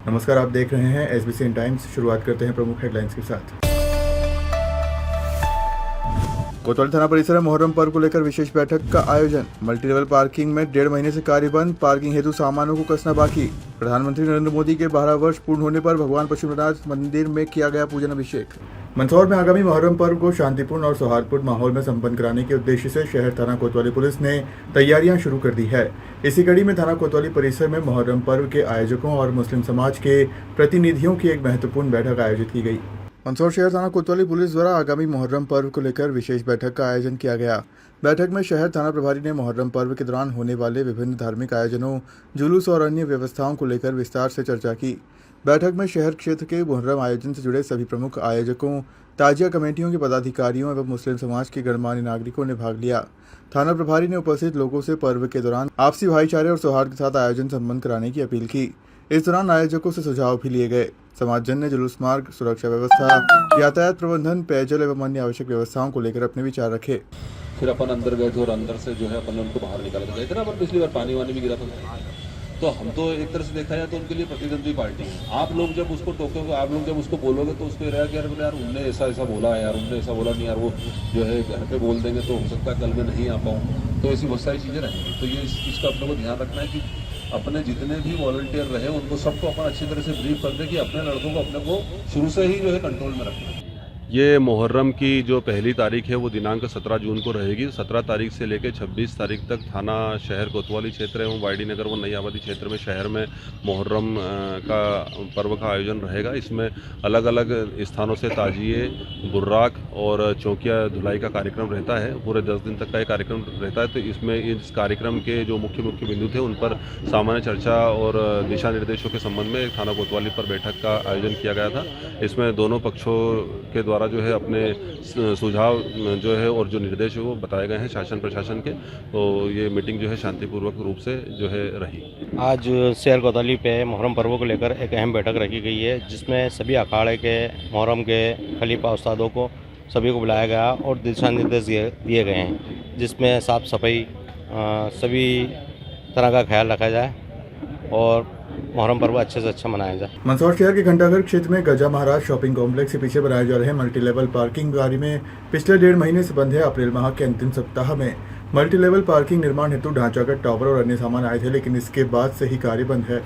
नमस्कार, आप देख रहे हैं एसबीसी इन टाइम्स। शुरुआत करते हैं प्रमुख हेडलाइंस के साथ। कोतवाली थाना परिसर में मुहर्रम पर्व को लेकर विशेष बैठक का आयोजन। मल्टीलेवल पार्किंग में 1.5 महीने से कार्य बंद, पार्किंग हेतु सामानों को कसना बाकी। प्रधानमंत्री नरेंद्र मोदी के 12 वर्ष पूर्ण होने पर भगवान पशुपतिनाथ मंदिर में किया गया पूजन अभिषेक। मंदसौर में आगामी मुहर्रम पर्व को शांतिपूर्ण और सौहार्दपूर्ण माहौल में संपन्न कराने के उद्देश्य से शहर थाना कोतवाली पुलिस ने तैयारियां शुरू कर दी है। इसी कड़ी में थाना कोतवाली परिसर में मुहर्रम पर्व के आयोजकों और मुस्लिम समाज के प्रतिनिधियों की एक महत्वपूर्ण बैठक आयोजित की गई। मंदसौर शहर थाना कोतवाली पुलिस द्वारा आगामी मुहर्रम पर्व को लेकर विशेष बैठक का आयोजन किया गया। बैठक में शहर थाना प्रभारी ने मुहर्रम पर्व के दौरान होने वाले विभिन्न धार्मिक आयोजनों, जुलूस और अन्य व्यवस्थाओं को लेकर विस्तार से चर्चा की। बैठक में शहर क्षेत्र के मुहर्रम आयोजन से जुड़े सभी प्रमुख आयोजकों, ताजिया कमेटियों के पदाधिकारियों एवं मुस्लिम समाज के गणमान्य नागरिकों ने भाग लिया। थाना प्रभारी ने उपस्थित लोगों से पर्व के दौरान आपसी भाईचारे और सौहार्द के साथ आयोजन संपन्न कराने की अपील की। इस दौरान आयोजकों से सुझाव भी लिए गए। समाजजन जुलूस मार्ग, सुरक्षा व्यवस्था, यातायात प्रबंधन, पेयजल एवं अन्य आवश्यक व्यवस्थाओं को लेकर अपने विचार रखे। फिर अपन अंदर गए थे और अंदर से जो है अपन उनको बाहर निकाल के गए थे ना। अपन पिछली बार पानी वानी भी गिरा था, तो हम तो एक तरह से देखा जाए तो उनके लिए प्रतिद्वंदी पार्टी है। आप लोग जब उसको टोकोगे, आप लोग जब उसको बोलोगे तो उसको रहेगा कि यार उनने ऐसा ऐसा बोला है, यार उनने ऐसा बोला नहीं, यार वो जो है घर पे बोल देंगे तो हो सकता है कल में नहीं आ पाऊँ। तो ऐसी बहुत सारी चीज़ें रहेंगी। तो ये इसका अपने को ध्यान रखना है कि अपने जितने भी वॉलंटियर रहे उनको सबको अपन अच्छी तरह से ब्रीफ कर दे कि अपने लड़कों को अपने को शुरू से ही जो है कंट्रोल में रखना है। ये मुहर्रम की जो पहली तारीख है वो दिनांक 17 जून को रहेगी। 17 तारीख से लेकर 26 तारीख तक थाना शहर कोतवाली क्षेत्र एवं वाईडी नगर व नई आबादी क्षेत्र में शहर में मुहर्रम का पर्व का आयोजन रहेगा। इसमें अलग अलग स्थानों से ताजिए, बुर्राक और चौकिया धुलाई का कार्यक्रम रहता है। पूरे 10 दिन तक का ये कार्यक्रम रहता है। तो इसमें इस कार्यक्रम के जो मुख्य बिंदु थे उन पर सामान्य चर्चा और दिशा निर्देशों के संबंध में थाना कोतवाली पर बैठक का आयोजन किया गया था। इसमें दोनों पक्षों के द्वारा जो है अपने सुझाव जो है और जो निर्देश है वो बताए गए हैं शासन प्रशासन के। तो ये मीटिंग जो है शांतिपूर्वक रूप से जो है रही। आज शहर कोतवाली पे मुहर्रम पर्व को लेकर एक अहम बैठक रखी गई है, जिसमें सभी अखाड़े के मुहर्रम के खलीफा उस्तादों को सभी को बुलाया गया और दिशा निर्देश दिए गए हैं, जिसमें साफ सफाई सभी तरह का ख्याल रखा जाए और मुहर्रम पर्व अच्छे से अच्छा मनाया जाए। मंदसौर शहर के घंटाघर क्षेत्र में गजा महाराज शॉपिंग कॉम्प्लेक्स के पीछे बनाए जा रहे मल्टीलेवल पार्किंग कार्य में पिछले 1.5 महीने से बंद है। अप्रैल माह के अंतिम सप्ताह में मल्टीलेवल पार्किंग निर्माण हेतु ढांचागत टावर और अन्य सामान आए थे, लेकिन इसके बाद से ही कार्य बंद है।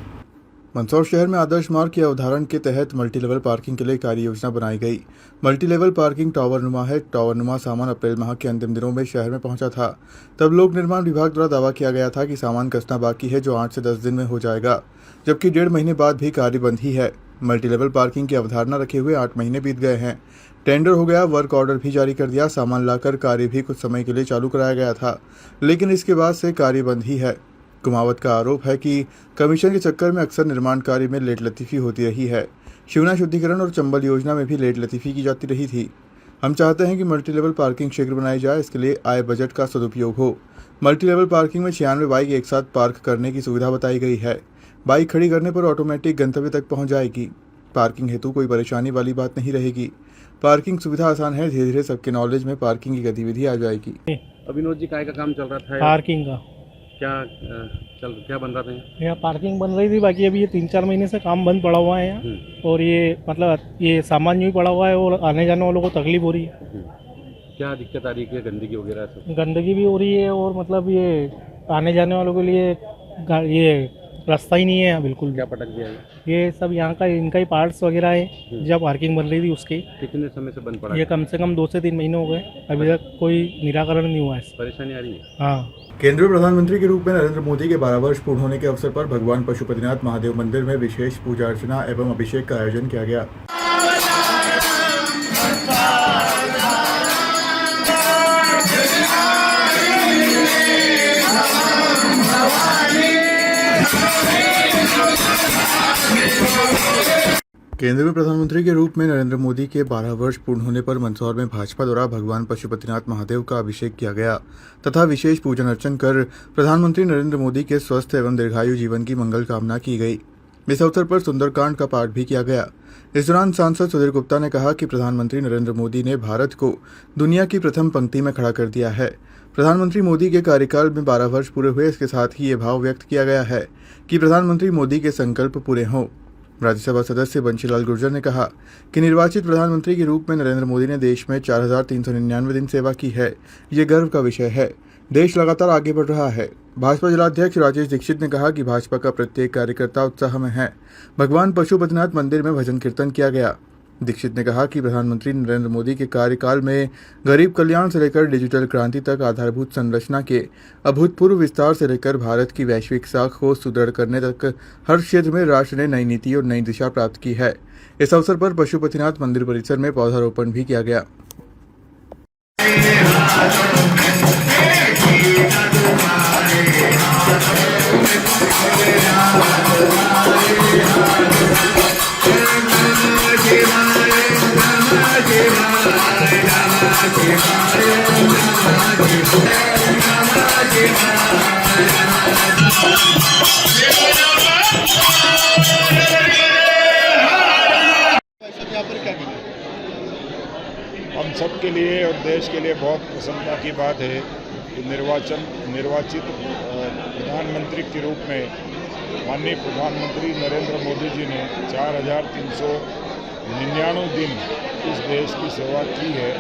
मंदसौर शहर में आदर्श मार्ग की अवधारणा के तहत मल्टीलेवल पार्किंग के लिए कार्य योजना बनाई गई। मल्टीलेवल पार्किंग टावर नुमा है। टावर नुमा सामान अप्रैल माह के अंतिम दिनों में शहर में पहुंचा था। तब लोक निर्माण विभाग द्वारा दावा किया गया था कि सामान कसना बाकी है, जो 8 से 10 दिन में हो जाएगा, जबकि 1.5 महीने बाद भी कार्य बंद ही है। मल्टीलेवल पार्किंग की अवधारणा रखे हुए 8 महीने बीत गए हैं। टेंडर हो गया, वर्क ऑर्डर भी जारी कर दिया, सामान लाकर कार्य भी कुछ समय के लिए चालू कराया गया था, लेकिन इसके बाद से कार्य बंद ही है। कुमावत का आरोप है कि कमीशन के चक्कर में अक्सर निर्माण कार्य में लेट लतीफ़ी होती रही है। शिवना शुद्धिकरण और चंबल योजना में भी लेट लतीफ़ी की जाती रही थी। हम चाहते हैं कि मल्टीलेवल पार्किंग शीघ्र बनाई जाए, इसके लिए आय बजट का सदुपयोग हो। मल्टीलेवल पार्किंग में 96 बाइक एक साथ पार्क करने की सुविधा बताई गई है। बाइक खड़ी करने पर ऑटोमेटिक गंतव्य तक पहुंच जाएगी। पार्किंग हेतु कोई परेशानी वाली बात नहीं रहेगी। पार्किंग सुविधा आसान है। धीरे धीरे सबके नॉलेज में पार्किंग की गतिविधि आ जाएगी। अभिनोद जी, काय का काम चल रहा था? पार्किंग का क्या बन रहा था यहाँ? पार्किंग बन रही थी, बाकी अभी ये 3-4 महीने से काम बंद पड़ा हुआ है यहाँ। और ये मतलब ये सामान यूँ ही पड़ा हुआ है और आने जाने वालों को तकलीफ हो रही है। क्या दिक्कत आ रही है? गंदगी वगैरह सब? गंदगी भी हो रही है और मतलब ये आने जाने वालों के लिए ये रास्ता ही नहीं है यहाँ बिल्कुल। क्या पटक दिया है? ये सब यहाँ का इनका ही पार्ट्स वगैरह है। जब पार्किंग बन रही थी उसके कितने समय से बंद पड़ा? ये कम से कम 2 से 3 महीने हो गए, अभी तक कोई निराकरण नहीं हुआ है। परेशानी आ रही है? हाँ। केंद्रीय प्रधानमंत्री के रूप में नरेंद्र मोदी के 12 वर्ष पूर्ण होने के अवसर पर भगवान पशुपतिनाथ महादेव मंदिर में विशेष पूजा अर्चना एवं अभिषेक का आयोजन किया गया। केंद्र में प्रधानमंत्री के रूप में नरेंद्र मोदी के 12 वर्ष पूर्ण होने पर मंदसौर में भाजपा द्वारा भगवान पशुपतिनाथ महादेव का अभिषेक किया गया तथा विशेष पूजन अर्चन कर प्रधानमंत्री नरेंद्र मोदी के स्वस्थ एवं दीर्घायु जीवन की मंगल कामना की गई। इस अवसर पर सुंदरकांड का पाठ भी किया गया। इस दौरान सांसद सुधीर गुप्ता ने कहा कि प्रधानमंत्री नरेंद्र मोदी ने भारत को दुनिया की प्रथम पंक्ति में खड़ा कर दिया है। प्रधानमंत्री मोदी के कार्यकाल में 12 वर्ष पूरे हुए, इसके साथ ही ये भाव व्यक्त किया गया है कि प्रधानमंत्री मोदी के संकल्प पूरे हों। राज्यसभा सदस्य बंशीलाल गुर्जर ने कहा कि निर्वाचित प्रधानमंत्री के रूप में नरेंद्र मोदी ने देश में 4,399 दिन सेवा की है। ये गर्व का विषय है। देश लगातार आगे बढ़ रहा है। भाजपा जिलाध्यक्ष राजेश दीक्षित ने कहा कि भाजपा का प्रत्येक कार्यकर्ता उत्साह में है। भगवान पशुपतिनाथ मंदिर में भजन कीर्तन किया गया। दीक्षित ने कहा कि प्रधानमंत्री नरेंद्र मोदी के कार्यकाल में गरीब कल्याण से लेकर डिजिटल क्रांति तक आधारभूत संरचना के अभूतपूर्व विस्तार से लेकर भारत की वैश्विक साख को सुदृढ़ करने तक हर क्षेत्र में राष्ट्र ने नई नीति और नई दिशा प्राप्त की है। इस अवसर पर पशुपतिनाथ मंदिर परिसर में पौधारोपण भी किया गया। हम सब के लिए और देश के लिए बहुत प्रसन्नता की बात है कि निर्वाचित प्रधानमंत्री के रूप में माननीय प्रधानमंत्री नरेंद्र मोदी जी ने 4,399 दिन इस देश की सेवा की है।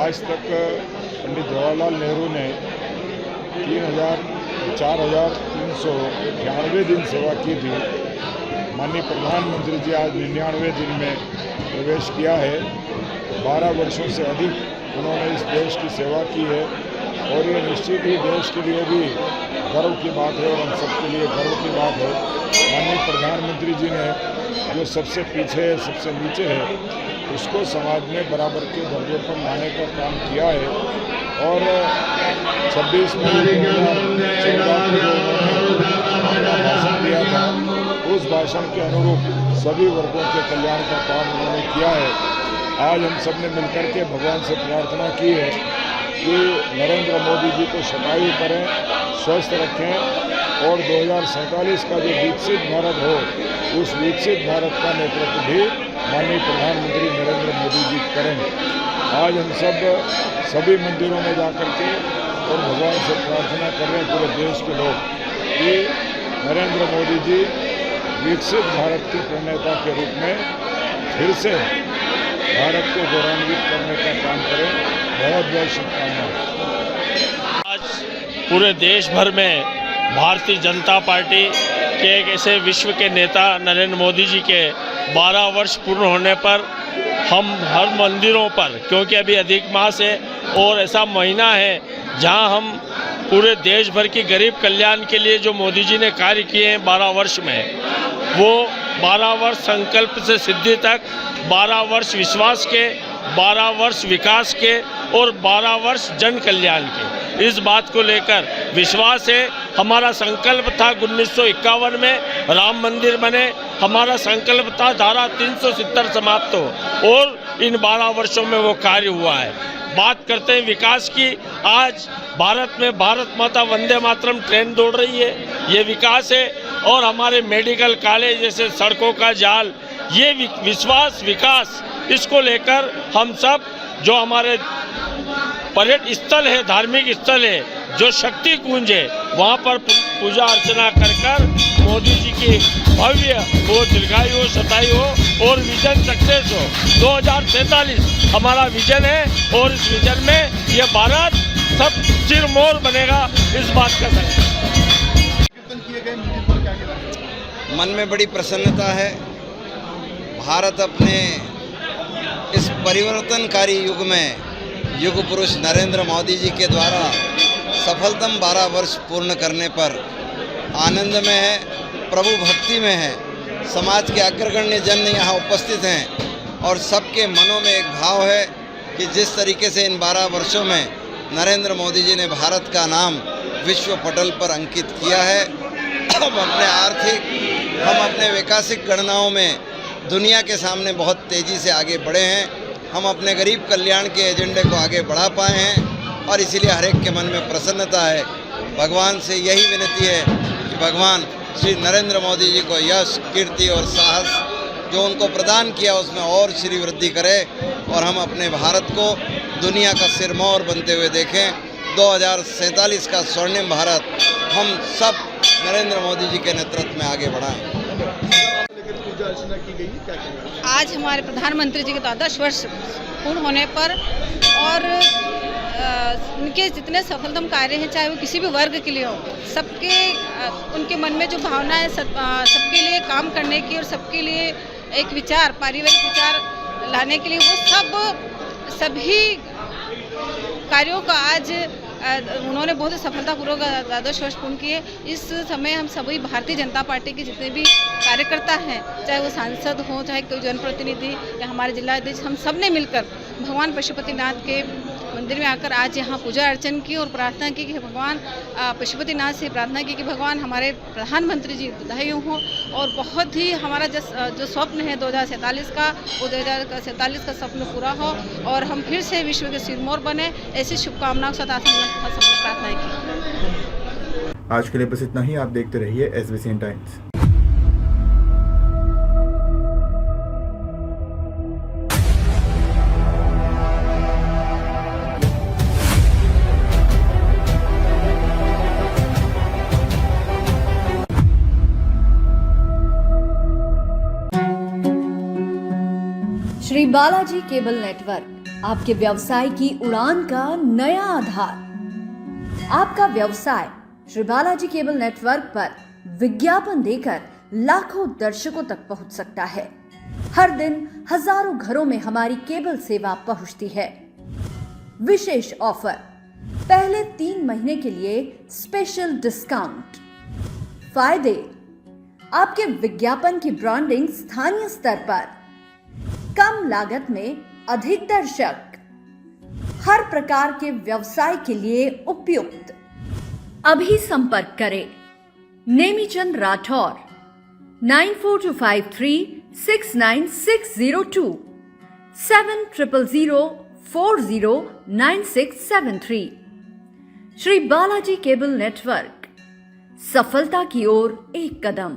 आज तक पंडित जवाहरलाल नेहरू ने 4,398 दिन सेवा की थी। माननीय प्रधानमंत्री जी आज 99 दिन में प्रवेश किया है। 12 वर्षों से अधिक उन्होंने इस देश की सेवा की है और ये निश्चित ही देश के लिए भी गर्व की बात है और हम सब के लिए गर्व की बात है। माननीय प्रधानमंत्री जी ने जो सबसे पीछे है, सबसे नीचे है, उसको समाज में बराबर के दर्जे पर लाने का काम किया है। और 26 मई 2014 को जो उन्होंने अपना भाषण दिया था, उस भाषण के अनुरूप सभी वर्गों के कल्याण का काम उन्होंने किया है। आज हम सब ने मिलकर के भगवान से प्रार्थना की है कि नरेंद्र मोदी जी को शतायु करें, स्वस्थ रखें और 2047 का जो विकसित भारत हो, उस विकसित भारत का नेतृत्व भी माननीय प्रधानमंत्री नरेंद्र मोदी जी करें। आज हम सब सभी मंदिरों में जाकर के और भगवान से प्रार्थना कर रहे हैं, पूरे देश के लोग, कि नरेंद्र मोदी जी विकसित भारत के प्रणेता के रूप में फिर से भारत को गौरवान्वित करने का काम करें। बहुत बहुत शुभकामनाएं। आज पूरे देश भर में भारतीय जनता पार्टी के एक ऐसे विश्व के नेता नरेंद्र मोदी जी के 12 वर्ष पूर्ण होने पर हम हर मंदिरों पर, क्योंकि अभी अधिक मास है और ऐसा महीना है जहां हम पूरे देश भर की गरीब कल्याण के लिए जो मोदी जी ने कार्य किए हैं 12 वर्ष में, वो 12 वर्ष संकल्प से सिद्धि तक, 12 वर्ष विश्वास के, 12 वर्ष विकास के और 12 वर्ष जन कल्याण के। इस बात को लेकर विश्वास है। हमारा संकल्प था 1951 में राम मंदिर बने, हमारा संकल्प था धारा 370 समाप्त हो, और इन 12 वर्षों में वो कार्य हुआ है। बात करते हैं विकास की। आज भारत में भारत माता वंदे मातरम ट्रेन दौड़ रही है, ये विकास है। और हमारे मेडिकल कॉलेज जैसे सड़कों का जाल, ये विश्वास विकास, इसको लेकर हम सब जो हमारे पर्यटन स्थल है, धार्मिक स्थल है, जो शक्ति कुंज है, वहाँ पर पूजा अर्चना कर मोदी जी की भव्य वो दीर्घायु हो, शतायु हो और विजन सक्सेस हो। 2047 हमारा विजन है और इस विजन में ये भारत सब सिरमौर बनेगा, इस बात का संकल्प। मन में बड़ी प्रसन्नता है। भारत अपने इस परिवर्तनकारी युग में युग पुरुष नरेंद्र मोदी जी के द्वारा सफलतम 12 वर्ष पूर्ण करने पर आनंद में है, प्रभु भक्ति में है। समाज के अग्रगण्य जन यहाँ उपस्थित हैं और सबके मनों में एक भाव है कि जिस तरीके से इन 12 वर्षों में नरेंद्र मोदी जी ने भारत का नाम विश्व पटल पर अंकित किया है। हम अपने आर्थिक, हम अपने वैकासिक गणनाओं में दुनिया के सामने बहुत तेज़ी से आगे बढ़े हैं। हम अपने गरीब कल्याण के एजेंडे को आगे बढ़ा पाए हैं और इसीलिए हर एक के मन में प्रसन्नता है। भगवान से यही विनती है कि भगवान श्री नरेंद्र मोदी जी को यश, कीर्ति और साहस जो उनको प्रदान किया उसमें और श्री वृद्धि करे और हम अपने भारत को दुनिया का सिरमौर बनते हुए देखें। 2047 का स्वर्णिम भारत हम सब नरेंद्र मोदी जी के नेतृत्व में आगे बढ़ाएं। लेकर पूजा अर्चना की गई है, क्या कहेंगे? आज हमारे प्रधानमंत्री जी के 12 वर्ष पूर्ण होने पर और उनके जितने सफलतम कार्य हैं, चाहे वो किसी भी वर्ग के लिए हो, सबके उनके मन में जो भावना है सबके लिए काम करने की और सबके लिए एक विचार, पारिवारिक विचार लाने के लिए, वो सभी कार्यों का आज उन्होंने बहुत ही सफलतापूर्वक 12 वर्ष पूर्ण किए। इस समय हम सभी भारतीय जनता पार्टी के जितने भी कार्यकर्ता हैं, चाहे वो सांसद हों, चाहे कोई जनप्रतिनिधि या हमारे जिलाध्यक्ष, हम सब ने मिलकर भगवान पशुपतिनाथ के मंदिर में आकर आज यहाँ पूजा अर्चन की और प्रार्थना की कि भगवान पशुपतिनाथ से प्रार्थना की कि भगवान हमारे प्रधानमंत्री जी बधाई हों और बहुत ही हमारा जो स्वप्न है 2047 का, वो 2047 का स्वप्न पूरा हो और हम फिर से विश्व के सिरमौर बने, ऐसी शुभकामनाओं के साथ आज हमने प्रार्थना की। आज के लिए बस इतना ही। आप देखते रहिए SBCN times. Shri Balaji cable network आपके व्यवसाय की उड़ान का नया आधार। आपका व्यवसाय श्री बालाजी केबल नेटवर्क पर विज्ञापन देकर लाखों दर्शकों तक पहुंच सकता है। हर दिन हजारों घरों में हमारी केबल सेवा पहुंचती है। विशेष ऑफर, पहले 3 महीने के लिए स्पेशल डिस्काउंट। फायदे, आपके विज्ञापन की ब्रांडिंग स्थानीय स्तर पर, कम लागत में अधिक दर्शक, हर प्रकार के व्यवसाय के लिए उपयुक्त। अभी संपर्क करें नेमीचंद राठौर 9425369602 7000409673। श्री बालाजी केबल नेटवर्क, सफलता की ओर एक कदम।